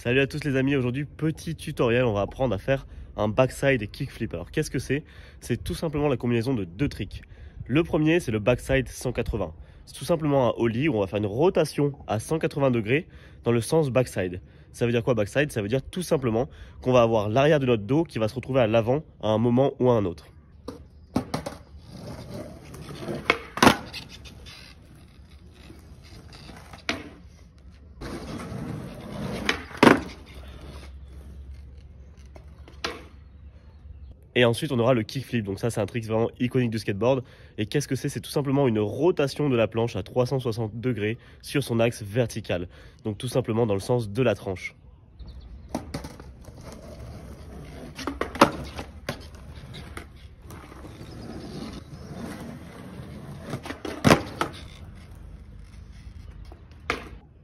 Salut à tous les amis, aujourd'hui petit tutoriel, on va apprendre à faire un backside kickflip. Alors qu'est-ce que c'est? C'est tout simplement la combinaison de deux tricks. Le premier c'est le backside 180. C'est tout simplement un ollie où on va faire une rotation à 180 degrés dans le sens backside. Ça veut dire quoi backside? Ça veut dire tout simplement qu'on va avoir l'arrière de notre dos qui va se retrouver à l'avant à un moment ou à un autre. Et ensuite, on aura le kickflip. Donc ça, c'est un trick vraiment iconique du skateboard. Et qu'est-ce que c'est? C'est tout simplement une rotation de la planche à 360 degrés sur son axe vertical. Donc tout simplement dans le sens de la tranche.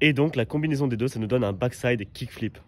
Et donc la combinaison des deux, ça nous donne un backside kickflip.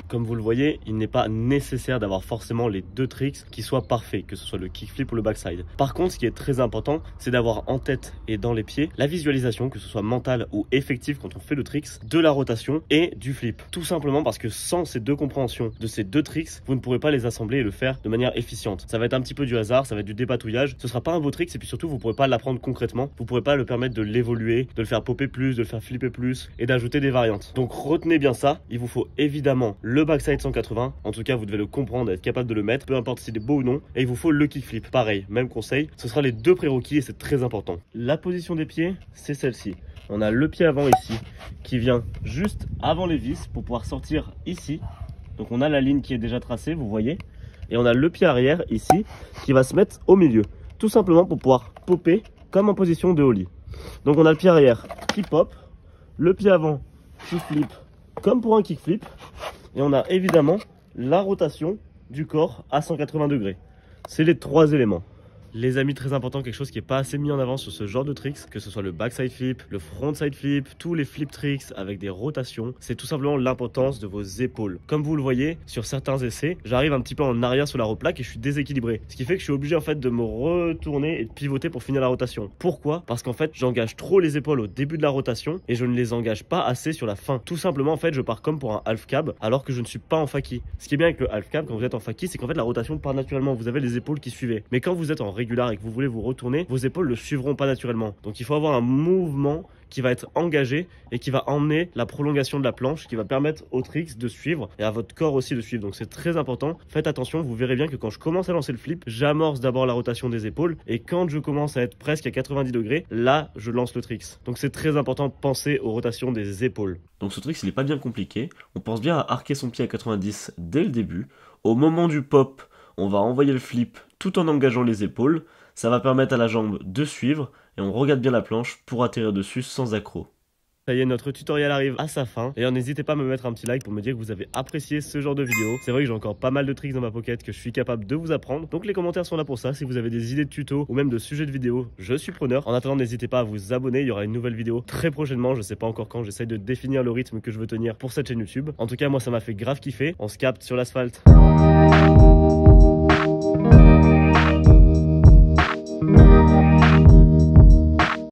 Comme vous le voyez, il n'est pas nécessaire d'avoir forcément les deux tricks qui soient parfaits, que ce soit le kickflip ou le backside. Par contre, ce qui est très important, c'est d'avoir en tête et dans les pieds la visualisation, que ce soit mentale ou effective quand on fait le tricks, de la rotation et du flip. Tout simplement parce que sans ces deux compréhensions de ces deux tricks, vous ne pourrez pas les assembler et le faire de manière efficiente. Ça va être un petit peu du hasard, ça va être du dépatouillage, ce sera pas un beau trick et puis surtout vous ne pourrez pas l'apprendre concrètement, vous ne pourrez pas le permettre de l'évoluer, de le faire popper plus, de le faire flipper plus et d'ajouter des variantes. Donc retenez bien ça, il vous faut évidemment le backside 180, en tout cas vous devez le comprendre, être capable de le mettre, peu importe s'il est beau ou non, et il vous faut le kickflip, pareil, même conseil, ce sera les deux prérequis et c'est très important. La position des pieds, c'est celle-ci. On a le pied avant ici, qui vient juste avant les vis pour pouvoir sortir ici, donc on a la ligne qui est déjà tracée, vous voyez, et on a le pied arrière ici, qui va se mettre au milieu, tout simplement pour pouvoir popper comme en position de ollie. Donc on a le pied arrière qui pop, le pied avant qui flip comme pour un kickflip, et on a évidemment la rotation du corps à 180 degrés. C'est les trois éléments. Les amis, très important, quelque chose qui n'est pas assez mis en avant sur ce genre de tricks, que ce soit le backside flip, le frontside flip, tous les flip tricks avec des rotations, c'est tout simplement l'importance de vos épaules. Comme vous le voyez, sur certains essais, j'arrive un petit peu en arrière sur la replaque et je suis déséquilibré. Ce qui fait que je suis obligé en fait de me retourner et de pivoter pour finir la rotation. Pourquoi? Parce qu'en fait, j'engage trop les épaules au début de la rotation et je ne les engage pas assez sur la fin. Tout simplement, en fait, je pars comme pour un half cab alors que je ne suis pas en faki. Ce qui est bien avec le half cab quand vous êtes en faki, c'est qu'en fait la rotation part naturellement, vous avez les épaules qui suivent. Mais quand vous êtes en régular et que vous voulez vous retourner, vos épaules ne suivront pas naturellement. Donc il faut avoir un mouvement qui va être engagé et qui va emmener la prolongation de la planche, qui va permettre au tricks de suivre et à votre corps aussi de suivre. Donc c'est très important. Faites attention, vous verrez bien que quand je commence à lancer le flip, j'amorce d'abord la rotation des épaules et quand je commence à être presque à 90 degrés, là je lance le tricks. Donc c'est très important, pensez aux rotations des épaules. Donc ce tricks il n'est pas bien compliqué. On pense bien à arquer son pied à 90 dès le début. Au moment du pop, on va envoyer le flip tout en engageant les épaules. Ça va permettre à la jambe de suivre et on regarde bien la planche pour atterrir dessus sans accroc. Ça y est, notre tutoriel arrive à sa fin. D'ailleurs, n'hésitez pas à me mettre un petit like pour me dire que vous avez apprécié ce genre de vidéo. C'est vrai que j'ai encore pas mal de tricks dans ma pocket que je suis capable de vous apprendre. Donc les commentaires sont là pour ça. Si vous avez des idées de tutos ou même de sujets de vidéos, je suis preneur. En attendant, n'hésitez pas à vous abonner. Il y aura une nouvelle vidéo très prochainement. Je sais pas encore quand. J'essaye de définir le rythme que je veux tenir pour cette chaîne YouTube. En tout cas, moi, ça m'a fait grave kiffer. On se capte sur l'asphalte.